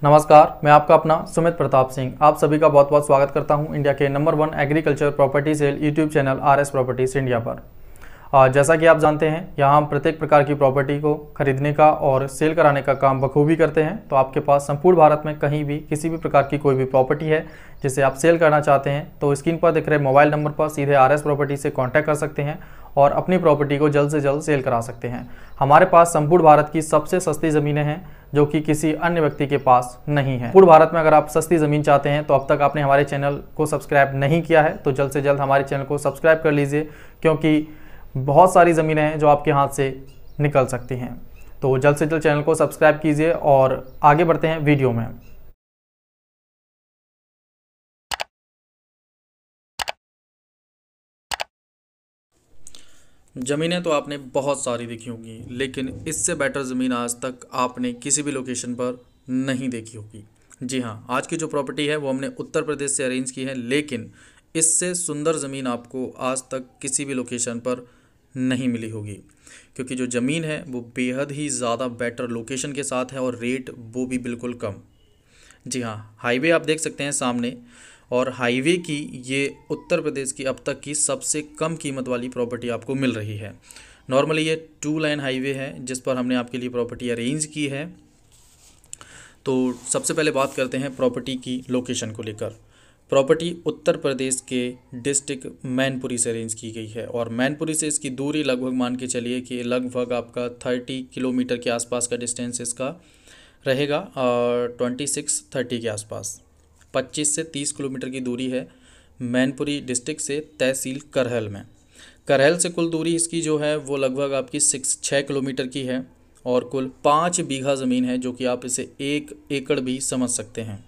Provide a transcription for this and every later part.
नमस्कार, मैं आपका अपना सुमित प्रताप सिंह आप सभी का बहुत बहुत स्वागत करता हूं इंडिया के number 1 agriculture property sale YouTube channel RS properties India पर। जैसा कि आप जानते हैं, यहाँ हम प्रत्येक प्रकार की प्रॉपर्टी को खरीदने का और सेल कराने का काम बखूबी करते हैं। तो आपके पास संपूर्ण भारत में कहीं भी किसी भी प्रकार की कोई भी प्रॉपर्टी है जिसे आप सेल करना चाहते हैं तो स्क्रीन पर दिख रहे मोबाइल नंबर पर सीधे आरएस प्रॉपर्टी से कॉन्टैक्ट कर सकते हैं और अपनी प्रॉपर्टी को जल्द से जल्द सेल करा सकते हैं। हमारे पास संपूर्ण भारत की सबसे सस्ती ज़मीनें हैं जो कि किसी अन्य व्यक्ति के पास नहीं है। पूर्ण भारत में अगर आप सस्ती ज़मीन चाहते हैं तो अब तक आपने हमारे चैनल को सब्सक्राइब नहीं किया है तो जल्द से जल्द हमारे चैनल को सब्सक्राइब कर लीजिए, क्योंकि बहुत सारी ज़मीनें हैं जो आपके हाथ से निकल सकती हैं। तो जल्द से जल्द चैनल को सब्सक्राइब कीजिए और आगे बढ़ते हैं वीडियो में। ज़मीनें तो आपने बहुत सारी देखी होंगी, लेकिन इससे बेटर ज़मीन आज तक आपने किसी भी लोकेशन पर नहीं देखी होगी। जी हाँ, आज की जो प्रॉपर्टी है वो हमने उत्तर प्रदेश से अरेंज की है, लेकिन इससे सुंदर ज़मीन आपको आज तक किसी भी लोकेशन पर नहीं मिली होगी, क्योंकि जो ज़मीन है वो बेहद ही ज़्यादा बेटर लोकेशन के साथ है और रेट वो भी बिल्कुल कम। जी हाँ, हाईवे आप देख सकते हैं सामने, और हाईवे की ये उत्तर प्रदेश की अब तक की सबसे कम कीमत वाली प्रॉपर्टी आपको मिल रही है। नॉर्मली ये 2 लाइन हाईवे है जिस पर हमने आपके लिए प्रॉपर्टी अरेंज की है। तो सबसे पहले बात करते हैं प्रॉपर्टी की लोकेशन को लेकर। प्रॉपर्टी उत्तर प्रदेश के डिस्ट्रिक्ट मैनपुरी से अरेंज की गई है और मैनपुरी से इसकी दूरी लगभग मान के चलिए कि लगभग आपका 30 किलोमीटर के आसपास का डिस्टेंस इसका रहेगा, और 26-30 के आसपास 25 से 30 किलोमीटर की दूरी है मैनपुरी डिस्ट्रिक्ट से तहसील करहल में। करहल से कुल दूरी इसकी जो है वो लगभग आपकी 6 किलोमीटर की है और कुल 5 बीघा ज़मीन है, जो कि आप इसे 1 एकड़ भी समझ सकते हैं।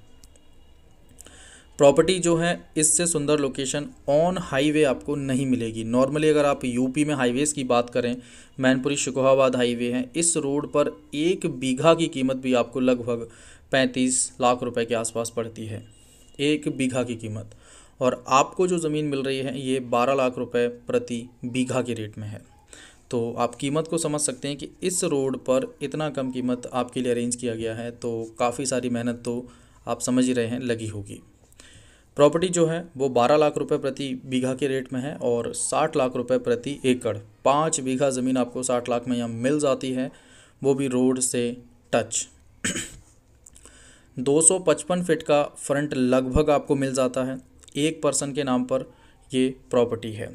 प्रॉपर्टी जो है इससे सुंदर लोकेशन ऑन हाईवे आपको नहीं मिलेगी। नॉर्मली अगर आप यूपी में हाईवेज़ की बात करें, मैनपुरी शिकोहाबाद हाईवे है, इस रोड पर 1 बीघा की कीमत भी आपको लगभग 35 लाख रुपए के आसपास पड़ती है, 1 बीघा की कीमत। और आपको जो ज़मीन मिल रही है ये 12 लाख रुपए प्रति बीघा के रेट में है। तो आप कीमत को समझ सकते हैं कि इस रोड पर इतना कम कीमत आपके लिए अरेंज किया गया है, तो काफ़ी सारी मेहनत तो आप समझ ही रहे हैं लगी होगी। प्रॉपर्टी जो है वो 12 लाख रुपए प्रति बीघा के रेट में है और 60 लाख रुपए प्रति एकड़। 5 बीघा ज़मीन आपको 60 लाख में यहाँ मिल जाती है, वो भी रोड से टच। 255 फीट का फ्रंट लगभग आपको मिल जाता है। एक पर्सन के नाम पर ये प्रॉपर्टी है।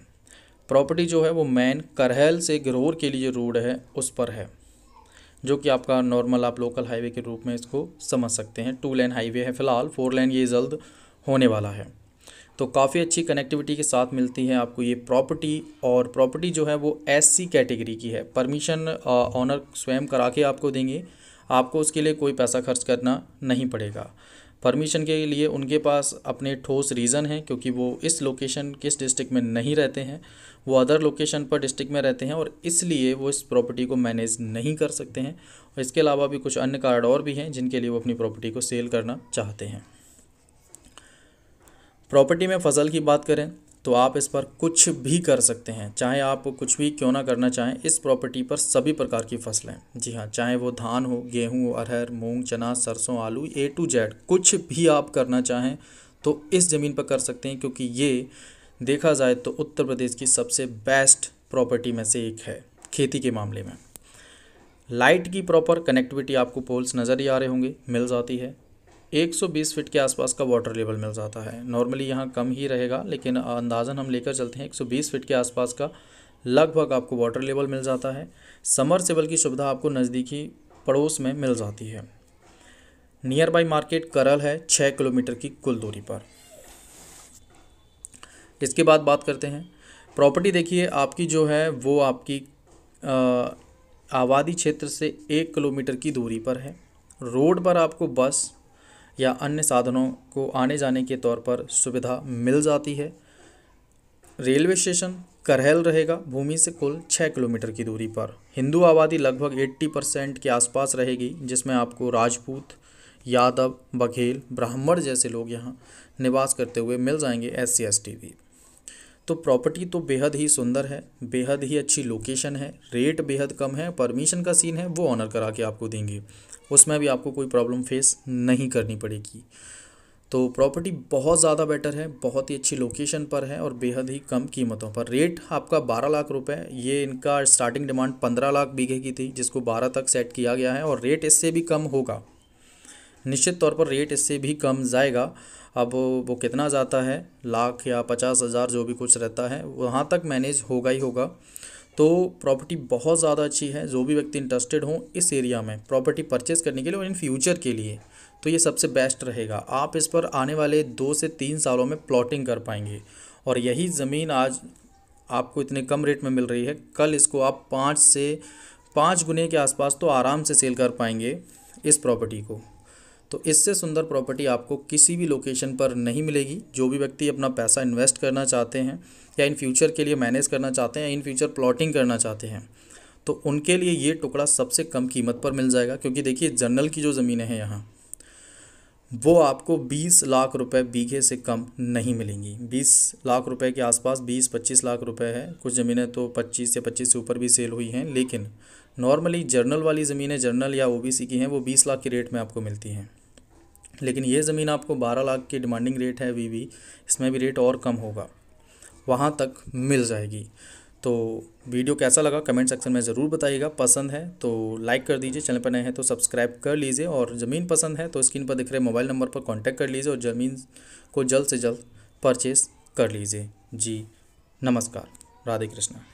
प्रॉपर्टी जो है वो मेन करहल से गिरोर के लिए रोड है उस पर है, जो कि आपका नॉर्मल आप लोकल हाईवे के रूप में इसको समझ सकते हैं। 2 लाइन हाईवे है फ़िलहाल, 4 लाइन ये जल्द होने वाला है। तो काफ़ी अच्छी कनेक्टिविटी के साथ मिलती है आपको ये प्रॉपर्टी, और प्रॉपर्टी जो है वो एससी कैटेगरी की है। परमिशन ऑनर स्वयं करा के आपको देंगे, आपको उसके लिए कोई पैसा खर्च करना नहीं पड़ेगा। परमिशन के लिए उनके पास अपने ठोस रीज़न हैं, क्योंकि वो इस लोकेशन किस डिस्ट्रिक्ट में नहीं रहते हैं, वो अदर लोकेशन पर डिस्ट्रिक्ट में रहते हैं और इसलिए वो इस प्रॉपर्टी को मैनेज नहीं कर सकते हैं। और इसके अलावा भी कुछ अन्य कारण और भी हैं जिनके लिए वो अपनी प्रॉपर्टी को सेल करना चाहते हैं। प्रॉपर्टी में फसल की बात करें तो आप इस पर कुछ भी कर सकते हैं, चाहे आप कुछ भी क्यों ना करना चाहें। इस प्रॉपर्टी पर सभी प्रकार की फसलें, जी हाँ, चाहे वो धान हो, गेहूं हो, अरहर, मूंग, चना, सरसों, आलू, A to Z कुछ भी आप करना चाहें तो इस ज़मीन पर कर सकते हैं, क्योंकि ये देखा जाए तो उत्तर प्रदेश की सबसे बेस्ट प्रॉपर्टी में से एक है खेती के मामले में। लाइट की प्रॉपर कनेक्टिविटी आपको पोल्स नज़र ही आ रहे होंगे, मिल जाती है। 120 फीट के आसपास का वाटर लेवल मिल जाता है। नॉर्मली यहाँ कम ही रहेगा, लेकिन अंदाज़न हम लेकर चलते हैं 120 फीट के आसपास का लगभग आपको वाटर लेवल मिल जाता है। समरसेबल की सुविधा आपको नज़दीकी पड़ोस में मिल जाती है। नियर बाई मार्केट करल है 6 किलोमीटर की कुल दूरी पर। इसके बाद बात करते हैं प्रॉपर्टी। देखिए आपकी जो है वो आपकी आबादी क्षेत्र से 1 किलोमीटर की दूरी पर है। रोड पर आपको बस या अन्य साधनों को आने जाने के तौर पर सुविधा मिल जाती है। रेलवे स्टेशन करहल रहेगा भूमि से कुल 6 किलोमीटर की दूरी पर। हिंदू आबादी लगभग 80% के आसपास रहेगी, जिसमें आपको राजपूत, यादव, बघेल, ब्राह्मण जैसे लोग यहाँ निवास करते हुए मिल जाएंगे, SC ST भी। तो प्रॉपर्टी तो बेहद ही सुंदर है, बेहद ही अच्छी लोकेशन है, रेट बेहद कम है, परमिशन का सीन है वो ऑनर करा के आपको देंगे। उसमें भी आपको कोई प्रॉब्लम फेस नहीं करनी पड़ेगी। तो प्रॉपर्टी बहुत ज़्यादा बेटर है, बहुत ही अच्छी लोकेशन पर है और बेहद ही कम कीमतों पर। रेट आपका 12 लाख रुपए, ये इनका स्टार्टिंग डिमांड 15 लाख बीघे की थी, जिसको 12 तक सेट किया गया है और रेट इससे भी कम होगा, निश्चित तौर पर रेट इससे भी कम जाएगा। अब वो कितना जाता है, लाख या 50,000 जो भी कुछ रहता है, वहाँ तक मैनेज होगा ही होगा। तो प्रॉपर्टी बहुत ज़्यादा अच्छी है। जो भी व्यक्ति इंटरेस्टेड हो इस एरिया में प्रॉपर्टी परचेज़ करने के लिए और इन फ्यूचर के लिए, तो ये सबसे बेस्ट रहेगा। आप इस पर आने वाले 2 से 3 सालों में प्लॉटिंग कर पाएंगे और यही ज़मीन आज आपको इतने कम रेट में मिल रही है, कल इसको आप 5 से 5 गुने के आसपास तो आराम से सेल कर पाएंगे इस प्रॉपर्टी को। तो इससे सुंदर प्रॉपर्टी आपको किसी भी लोकेशन पर नहीं मिलेगी। जो भी व्यक्ति अपना पैसा इन्वेस्ट करना चाहते हैं या इन फ्यूचर के लिए मैनेज करना चाहते हैं, इन फ्यूचर प्लॉटिंग करना चाहते हैं, तो उनके लिए ये टुकड़ा सबसे कम कीमत पर मिल जाएगा। क्योंकि देखिए जनरल की जो ज़मीनें हैं यहाँ, वो आपको 20 लाख रुपए बीघे से कम नहीं मिलेंगी। 20 लाख रुपए के आसपास, 20-25 लाख रुपए है। कुछ ज़मीनें तो 25 या 25 से ऊपर भी सेल हुई हैं, लेकिन नॉर्मली जर्नल वाली ज़मीनें, जर्नल या ओबीसी की हैं, वो 20 लाख के रेट में आपको मिलती हैं। लेकिन ये ज़मीन आपको 12 लाख की डिमांडिंग रेट है अभी भी, इसमें भी रेट और कम होगा, वहाँ तक मिल जाएगी। तो वीडियो कैसा लगा कमेंट सेक्शन में ज़रूर बताइएगा। पसंद है तो लाइक कर दीजिए, चैनल पर नए हैं तो सब्सक्राइब कर लीजिए और ज़मीन पसंद है तो स्क्रीन पर दिख रहे मोबाइल नंबर पर कांटेक्ट कर लीजिए और ज़मीन को जल्द से जल्द परचेज़ कर लीजिए। जी नमस्कार, राधे कृष्णा।